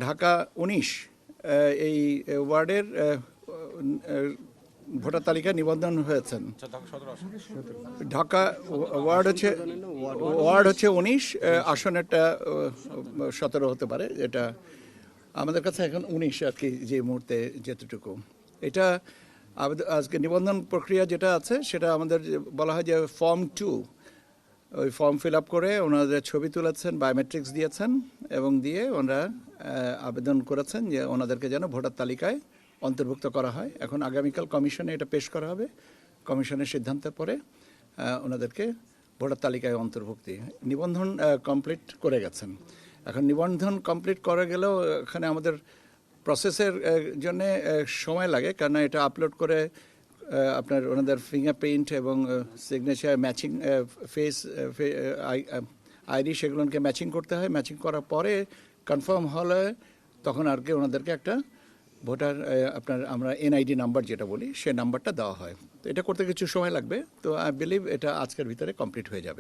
ঢাকা 19 এই ওয়ার্ডের ভোটার তালিকায় নিবন্ধন হয়েছেন। ঢাকা ওয়ার্ড হচ্ছে 19, আসনেরটা 17 হতে পারে। এটা আমাদের কাছে এখন 19 আর কি, যে মুহূর্তে যেতটুকু। এটা আজকে নিবন্ধন প্রক্রিয়া যেটা আছে সেটা আমাদের বলা হয় যে ফর্ম 2। ওই ফর্ম ফিল আপ করে ওনাদের ছবি তুলেছেন, বায়োমেট্রিক্স দিয়েছেন এবং দিয়ে ওনারা আবেদন করেছেন যে ওনাদেরকে যেন ভোটার তালিকায় অন্তর্ভুক্ত করা হয়। এখন আগামীকাল কমিশনে এটা পেশ করা হবে। কমিশনের সিদ্ধান্তের পরে ওনাদেরকে ভোটার তালিকায় অন্তর্ভুক্তি নিবন্ধন কমপ্লিট করে গেছেন। এখন নিবন্ধন কমপ্লিট করে গেলেও এখানে আমাদের প্রসেসের জন্য সময় লাগে, কারণ এটা আপলোড করে আপনার ওনাদের ফিঙ্গারপ্রিন্ট এবং সিগনেচার ম্যাচিং, ফেস আইডি সেগুলোকে ম্যাচিং করতে হয়। ম্যাচিং করার পরে কনফার্ম হলে তখন আর কি ওনাদেরকে একটা ভোটার আপনার আমরা এনআইডি নাম্বার যেটা বলি সে নাম্বারটা দেওয়া হয়। তো এটা করতে কিছু সময় লাগবে। তো আই বিলিভ এটা আজকের ভিতরে কমপ্লিট হয়ে যাবে।